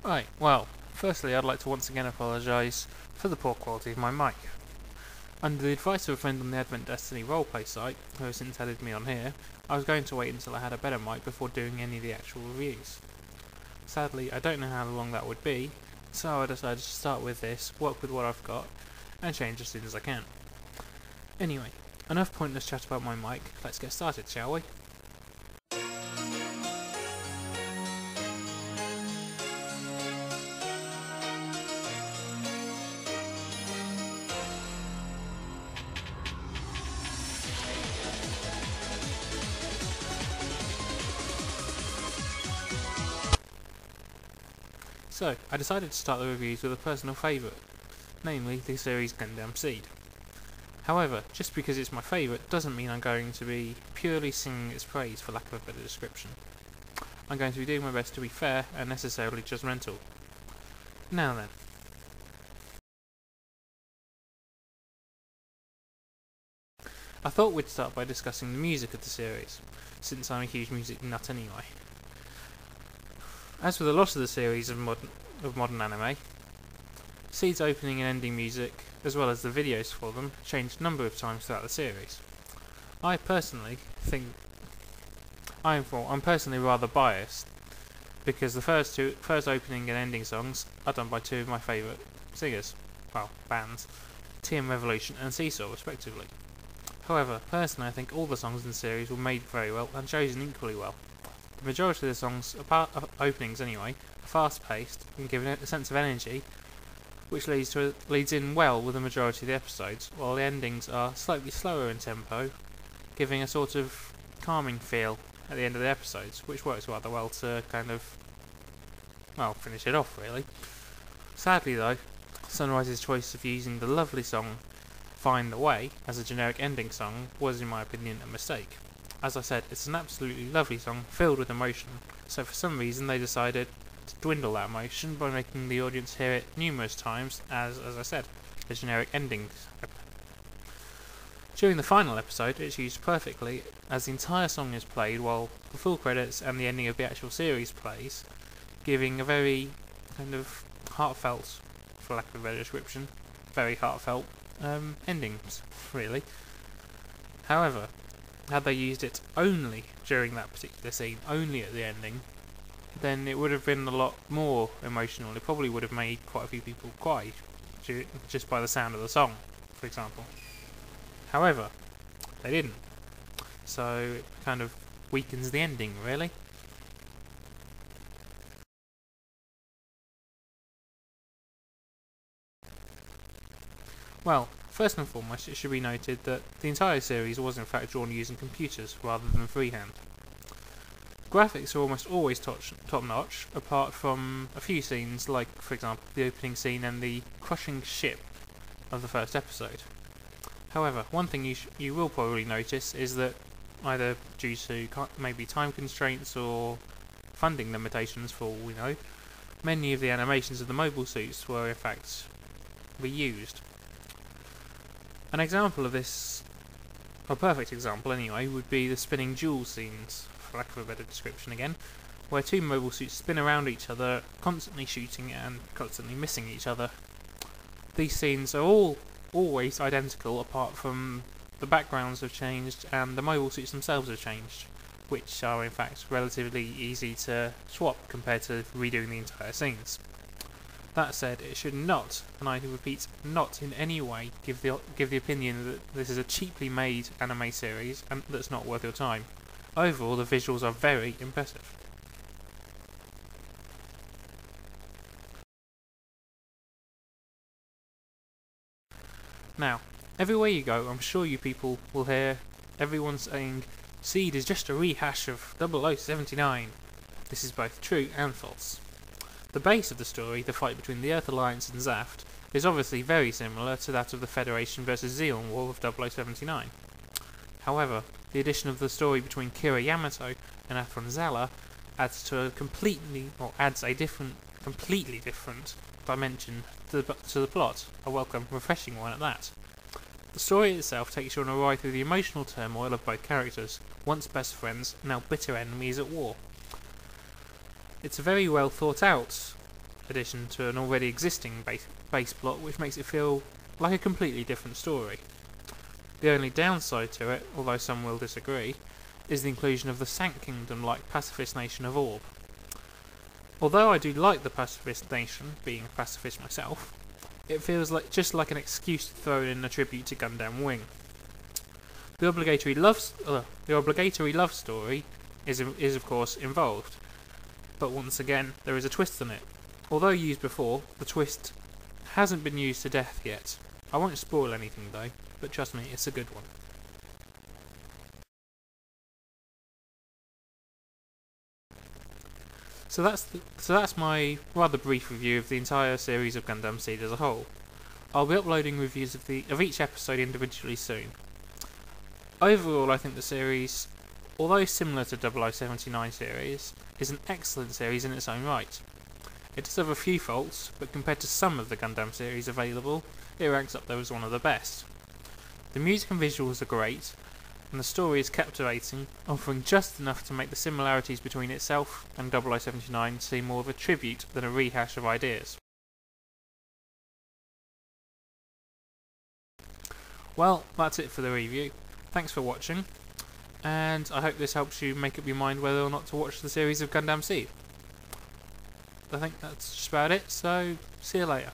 Right, well, firstly I'd like to once again apologise for the poor quality of my mic. Under the advice of a friend on the Advent Destiny roleplay site, who has since added me on here, I was going to wait until I had a better mic before doing any of the actual reviews. Sadly, I don't know how long that would be, so I decided to start with this, work with what I've got, and change as soon as I can. Anyway, enough pointless chat about my mic, let's get started, shall we? So, I decided to start the reviews with a personal favourite, namely the series Gundam Seed. However, just because it's my favourite doesn't mean I'm going to be purely singing its praise, for lack of a better description. I'm going to be doing my best to be fair and necessarily judgmental. Now then. I thought we'd start by discussing the music of the series, since I'm a huge music nut anyway. As with a lot of the series of modern anime, Seed's opening and ending music, as well as the videos for them, changed a number of times throughout the series. I personally think I'm personally rather biased, because the first opening and ending songs are done by two of my favourite singers, bands, TM Revolution and Seesaw respectively. However, personally I think all the songs in the series were made very well and chosen equally well. The majority of the songs, apart of openings anyway, are fast-paced and give a sense of energy, which leads in well with the majority of the episodes, while the endings are slightly slower in tempo, giving a sort of calming feel at the end of the episodes, which works rather well to kind of, finish it off really. Sadly though, Sunrise's choice of using the lovely song Find the Way as a generic ending song was in my opinion a mistake. As I said, it's an absolutely lovely song filled with emotion, so for some reason they decided to dwindle that emotion by making the audience hear it numerous times as I said, a generic ending. During the final episode, it's used perfectly as the entire song is played while the full credits and the ending of the actual series plays, giving a very kind of heartfelt, for lack of a better description, very heartfelt endings, really. However, had they used it only during that particular scene, only at the ending, then it would have been a lot more emotional. It probably would have made quite a few people cry, just by the sound of the song, for example. However, they didn't, so it kind of weakens the ending, really. Well, first and foremost, it should be noted that the entire series was in fact drawn using computers rather than freehand. Graphics are almost always top-notch, apart from a few scenes like, for example, the opening scene and the crushing ship of the first episode. However, one thing you will probably notice is that, either due to maybe time constraints or funding limitations for all we know, many of the animations of the mobile suits were in fact reused. An example of this, a perfect example anyway, would be the spinning duel scenes, for lack of a better description again, where two mobile suits spin around each other, constantly shooting and constantly missing each other. These scenes are always identical, apart from the backgrounds have changed and the mobile suits themselves have changed, which are in fact relatively easy to swap compared to redoing the entire scenes. That said, it should not, and I repeat, not in any way give the opinion that this is a cheaply made anime series and that's not worth your time. Overall, the visuals are very impressive. Now, everywhere you go, I'm sure you people will hear everyone saying, Seed is just a rehash of 0079. This is both true and false. The base of the story, the fight between the Earth Alliance and Zaft, is obviously very similar to that of the Federation vs Zeon War of 0079. However, the addition of the story between Kira Yamato and Athron Zala adds a completely different dimension to the plot, a welcome, refreshing one at that. The story itself takes you on a ride through the emotional turmoil of both characters, once best friends, now bitter enemies at war. It's a very well thought out addition to an already existing base plot, which makes it feel like a completely different story. The only downside to it, although some will disagree, is the inclusion of the Sank Kingdom-like pacifist nation of Orb. Although I do like the pacifist nation, being a pacifist myself, it feels just like an excuse to throw in a tribute to Gundam Wing. The obligatory love story is of course involved, but once again there is a twist on it. Although used before, the twist hasn't been used to death yet. I won't spoil anything though, but trust me, it's a good one. So that's my rather brief review of the entire series of Gundam Seed as a whole. I'll be uploading reviews of each episode individually soon. Overall, I think the series, although similar to 0079 series, is an excellent series in its own right. It does have a few faults, but compared to some of the Gundam series available, it ranks up there as one of the best. The music and visuals are great, and the story is captivating, offering just enough to make the similarities between itself and 0079 seem more of a tribute than a rehash of ideas. Well, that's it for the review. Thanks for watching, and I hope this helps you make up your mind whether or not to watch the series of Gundam Seed. I think that's just about it, so see you later.